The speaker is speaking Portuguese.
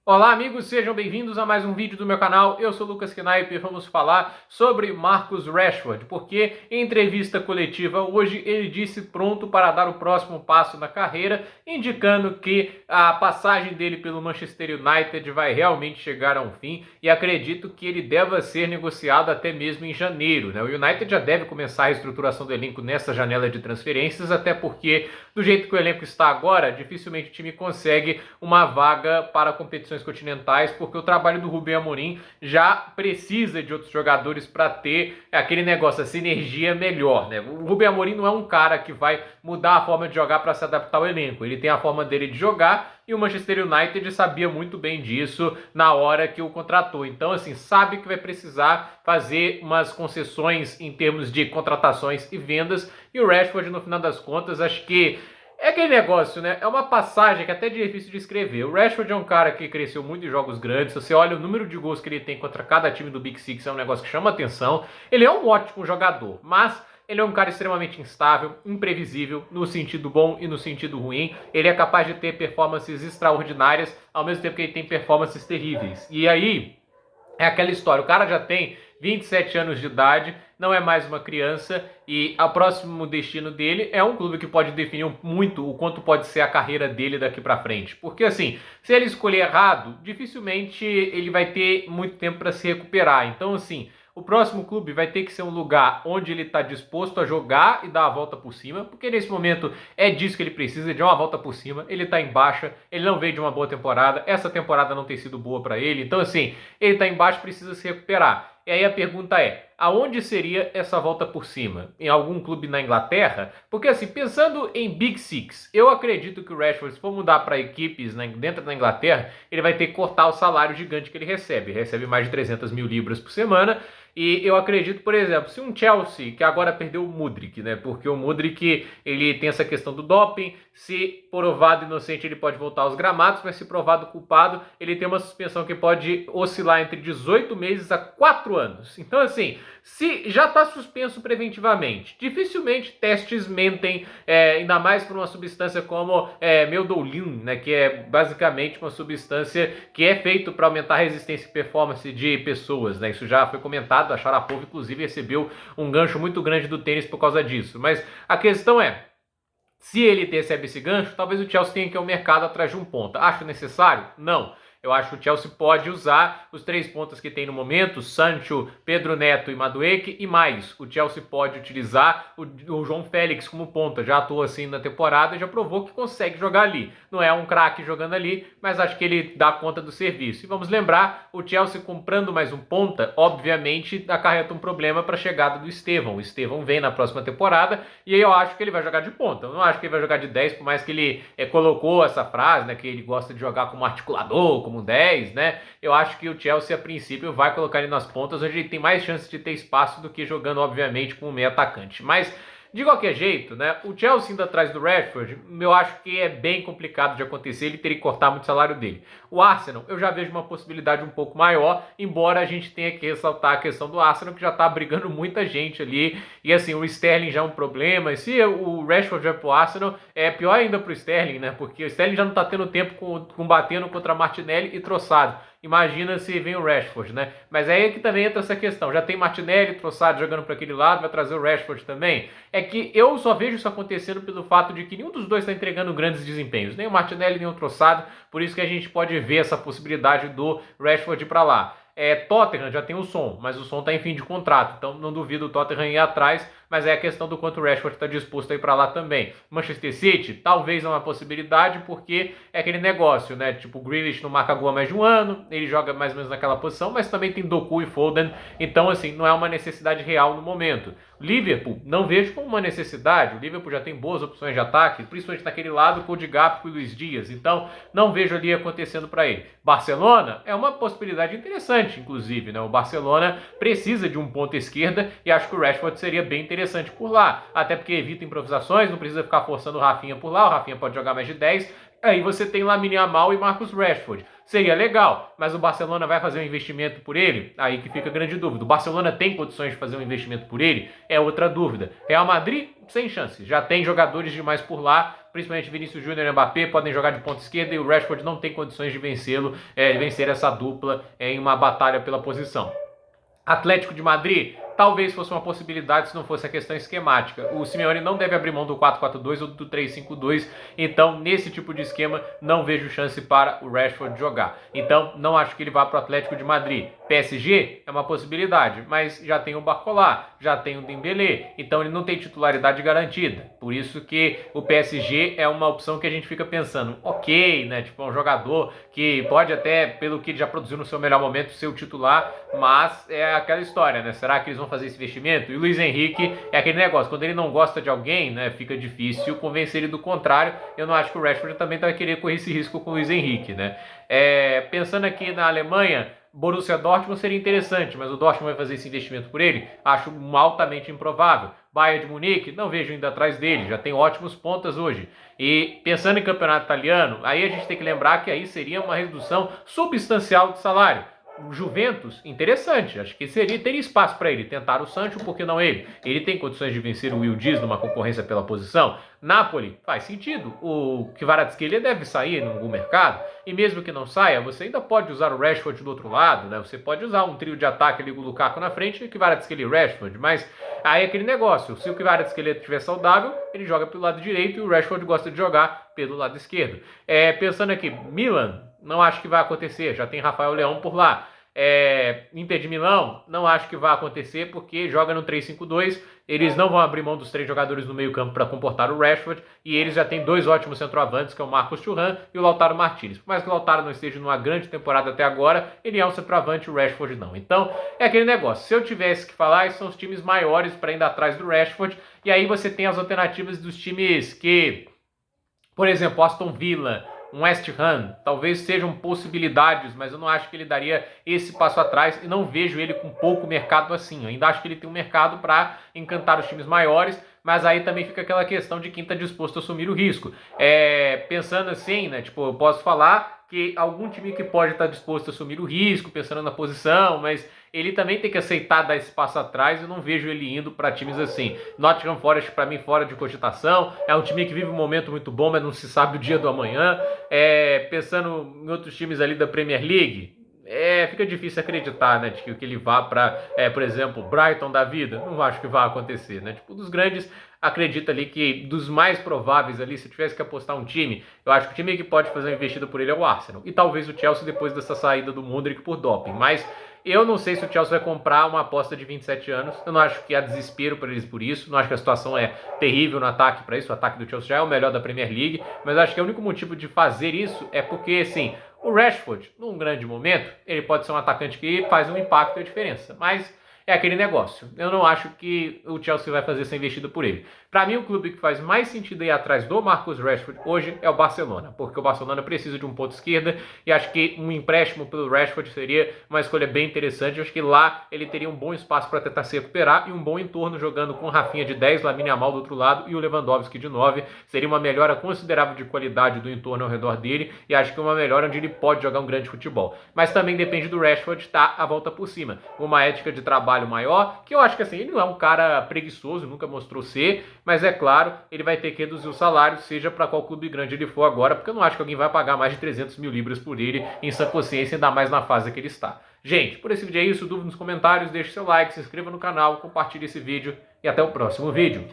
Olá amigos, sejam bem-vindos a mais um vídeo do meu canal. Eu sou o Lucas Knaip e vamos falar sobre Marcus Rashford, porque em entrevista coletiva hoje ele disse pronto para dar o próximo passo na carreira, indicando que a passagem dele pelo Manchester United vai realmente chegar a um fim e acredito que ele deva ser negociado até mesmo em janeiro, né? O United já deve começar a reestruturação do elenco nessa janela de transferências, até porque do jeito que o elenco está agora, dificilmente o time consegue uma vaga para competições continentais, porque o trabalho do Rubem Amorim já precisa de outros jogadores para ter aquele negócio, a sinergia melhor, né? O Rubem Amorim não é um cara que vai mudar a forma de jogar para se adaptar ao elenco. Ele tem a forma dele de jogar e o Manchester United sabia muito bem disso na hora que o contratou. Então, assim, sabe que vai precisar fazer umas concessões em termos de contratações e vendas. E o Rashford, no final das contas, acho que é aquele negócio, né? É uma passagem que é até difícil de escrever. O Rashford é um cara que cresceu muito em jogos grandes. Se você olha o número de gols que ele tem contra cada time do Big Six, é um negócio que chama atenção. Ele é um ótimo jogador, mas ele é um cara extremamente instável, imprevisível, no sentido bom e no sentido ruim. Ele é capaz de ter performances extraordinárias, ao mesmo tempo que ele tem performances terríveis. E aí, é aquela história, o cara já tem 27 anos de idade, não é mais uma criança e o próximo destino dele é um clube que pode definir muito o quanto pode ser a carreira dele daqui pra frente. Porque assim, se ele escolher errado, dificilmente ele vai ter muito tempo para se recuperar. Então assim, o próximo clube vai ter que ser um lugar onde ele está disposto a jogar e dar a volta por cima, porque nesse momento é disso que ele precisa, de uma volta por cima. Ele está em baixa, ele não veio de uma boa temporada, essa temporada não tem sido boa para ele, então assim, ele está em baixa e precisa se recuperar. E aí a pergunta é, aonde seria essa volta por cima? Em algum clube na Inglaterra? Porque assim, pensando em Big Six, eu acredito que o Rashford, se for mudar para equipes dentro da Inglaterra, ele vai ter que cortar o salário gigante que ele recebe. Ele recebe mais de 300 mil libras por semana. E eu acredito, por exemplo, se um Chelsea, que agora perdeu o Mudryk, né? Porque o Mudryk, ele tem essa questão do doping, se provado inocente ele pode voltar aos gramados, mas se provado culpado, ele tem uma suspensão que pode oscilar entre 18 meses a 4 anos. Então assim, se já está suspenso preventivamente, dificilmente testes mentem, ainda mais por uma substância como Meldolin, né? Que é basicamente uma substância que é feita para aumentar a resistência e performance de pessoas, né? Isso já foi comentado. A Sharapova, inclusive, recebeu um gancho muito grande do tênis por causa disso. Mas a questão é, se ele recebe esse gancho, talvez o Chelsea tenha que ir ao mercado atrás de um ponta. Acho necessário? Não. Eu acho que o Chelsea pode usar os 3 pontas que tem no momento, Sancho, Pedro Neto e Madueke, e mais. O Chelsea pode utilizar o João Félix como ponta. Já atuou assim na temporada e já provou que consegue jogar ali. Não é um craque jogando ali, mas acho que ele dá conta do serviço. E vamos lembrar, o Chelsea comprando mais um ponta, obviamente acarreta um problema para a chegada do Estevão. O Estevão vem na próxima temporada e aí eu acho que ele vai jogar de ponta. Eu não acho que ele vai jogar de 10, por mais que ele colocou essa frase, né, que ele gosta de jogar como articulador, como 10, né? Eu acho que o Chelsea, a princípio, vai colocar ele nas pontas, onde ele tem mais chances de ter espaço do que jogando, obviamente, como meio atacante. Mas, de qualquer jeito, né? O Chelsea indo atrás do Rashford, eu acho que é bem complicado de acontecer, ele teria que cortar muito o salário dele. O Arsenal, eu já vejo uma possibilidade um pouco maior, embora a gente tenha que ressaltar a questão do Arsenal, que já tá brigando muita gente ali, e assim, o Sterling já é um problema, e se o Rashford vai pro Arsenal, é pior ainda pro Sterling, né? Porque o Sterling já não tá tendo tempo combatendo contra Martinelli e Trossard. Imagina se vem o Rashford, né? Mas aí é que também entra essa questão. Já tem Martinelli, Trossard jogando para aquele lado, vai trazer o Rashford também. É que eu só vejo isso acontecendo pelo fato de que nenhum dos dois está entregando grandes desempenhos. Nem o Martinelli, nem o Trossard. Por isso que a gente pode ver essa possibilidade do Rashford ir para lá. Tottenham já tem o Son, mas o Son está em fim de contrato, então não duvido o Tottenham ir atrás, mas é a questão do quanto o Rashford está disposto a ir para lá também. Manchester City, talvez é uma possibilidade, porque é aquele negócio, né? Tipo, o Grealish não marca gol há mais de um ano, ele joga mais ou menos naquela posição, mas também tem Doku e Foden, então assim, não é uma necessidade real no momento. Liverpool, não vejo como uma necessidade, o Liverpool já tem boas opções de ataque, principalmente naquele lado com o Gakpo e Luiz Dias, então não vejo ali acontecendo para ele. Barcelona é uma possibilidade interessante, inclusive, né? O Barcelona precisa de um ponta esquerda e acho que o Rashford seria bem interessante por lá, até porque evita improvisações, não precisa ficar forçando o Rafinha por lá, o Rafinha pode jogar mais de 10, aí você tem Lamine Yamal e Marcus Rashford. Seria legal, mas o Barcelona vai fazer um investimento por ele? Aí que fica a grande dúvida. O Barcelona tem condições de fazer um investimento por ele? É outra dúvida. Real Madrid, sem chance. Já tem jogadores demais por lá, principalmente Vinícius Júnior e Mbappé, podem jogar de ponta esquerda e o Rashford não tem condições de vencer essa dupla em uma batalha pela posição. Atlético de Madrid, talvez fosse uma possibilidade se não fosse a questão esquemática. O Simeone não deve abrir mão do 4-4-2 ou do 3-5-2, então nesse tipo de esquema não vejo chance para o Rashford jogar. Então não acho que ele vá para o Atlético de Madrid. PSG é uma possibilidade, mas já tem o Barcola, já tem o Dembélé, então ele não tem titularidade garantida. Por isso que o PSG é uma opção que a gente fica pensando, ok, né? Tipo, é um jogador que pode até, pelo que ele já produziu no seu melhor momento, ser o titular, mas é aquela história, né? Será que eles vão fazer esse investimento? E o Luiz Henrique é aquele negócio, quando ele não gosta de alguém, né, fica difícil convencer ele do contrário. Eu não acho que o Rashford também vai querer correr esse risco com o Luiz Henrique, né? Pensando aqui na Alemanha, Borussia Dortmund seria interessante, mas o Dortmund vai fazer esse investimento por ele? Acho altamente improvável. Bayern de Munique, não vejo ainda atrás dele, já tem ótimos pontas hoje. E pensando em campeonato italiano, aí a gente tem que lembrar que aí seria uma redução substancial de salário. O Juventus, interessante, acho que teria espaço para ele. Tentar o Sancho, por que não ele? Ele tem condições de vencer o Will Dias numa concorrência pela posição. Napoli, faz sentido. O Kvaratskhelia deve sair no mercado. E mesmo que não saia, você ainda pode usar o Rashford do outro lado, né? Você pode usar um trio de ataque ali com o Lukaku na frente e o Kvaratskhelia e o Rashford. Mas aí é aquele negócio. Se o Kvaratskhelia estiver saudável, ele joga pelo lado direito e o Rashford gosta de jogar pelo lado esquerdo. Pensando aqui, Milan, não acho que vai acontecer. Já tem Rafael Leão por lá. Inter de Milão, não acho que vai acontecer porque joga no 3-5-2, eles não vão abrir mão dos 3 jogadores no meio campo para comportar o Rashford e eles já têm 2 ótimos centroavantes, que é o Marcos Thuram e o Lautaro Martinez. Por mais que o Lautaro não esteja numa grande temporada até agora, ele é um centroavante e o Rashford não. Então é aquele negócio, se eu tivesse que falar, esses são os times maiores para ir atrás do Rashford, e aí você tem as alternativas dos times que, por exemplo, Aston Villa, um West Ham, talvez sejam possibilidades, mas eu não acho que ele daria esse passo atrás e não vejo ele com pouco mercado assim. Eu ainda acho que ele tem um mercado para encantar os times maiores, mas aí também fica aquela questão de quem está disposto a assumir o risco. Pensando assim, né, tipo, eu posso falar que algum time que pode estar disposto a assumir o risco, pensando na posição, mas ele também tem que aceitar dar esse passo atrás. Eu não vejo ele indo para times assim. Nottingham Forest, para mim, fora de cogitação. É um time que vive um momento muito bom, mas não se sabe o dia do amanhã. Pensando em outros times ali da Premier League, fica difícil acreditar, né, de que ele vá para, por exemplo, Brighton da vida. Não acho que vai acontecer, né? Tipo, dos grandes, acredita ali que dos mais prováveis ali, se tivesse que apostar um time, eu acho que o time que pode fazer uma investida por ele é o Arsenal. E talvez o Chelsea depois dessa saída do Mudryk por doping. Mas eu não sei se o Chelsea vai comprar uma aposta de 27 anos. Eu não acho que há desespero para eles por isso. Não acho que a situação é terrível no ataque para isso. O ataque do Chelsea já é o melhor da Premier League. Mas acho que o único motivo de fazer isso é porque, assim, o Rashford, num grande momento, ele pode ser um atacante que faz um impacto e a diferença. Mas é aquele negócio. Eu não acho que o Chelsea vai fazer essa investida por ele. Para mim, o clube que faz mais sentido ir atrás do Marcus Rashford hoje é o Barcelona, porque o Barcelona precisa de um ponto esquerda e acho que um empréstimo pelo Rashford seria uma escolha bem interessante. Eu acho que lá ele teria um bom espaço para tentar se recuperar e um bom entorno jogando com o Rafinha de 10, Lamine Yamal do outro lado e o Lewandowski de 9. Seria uma melhora considerável de qualidade do entorno ao redor dele e acho que uma melhora onde ele pode jogar um grande futebol. Mas também depende do Rashford estar a volta por cima. Uma ética de trabalho maior, que eu acho que assim, ele não é um cara preguiçoso, nunca mostrou ser, mas é claro, ele vai ter que reduzir o salário, seja para qual clube grande ele for agora, porque eu não acho que alguém vai pagar mais de 300 mil libras por ele em sã consciência, ainda mais na fase que ele está. Gente, por esse vídeo é isso, dúvida nos comentários, deixe seu like, se inscreva no canal, compartilhe esse vídeo e até o próximo vídeo.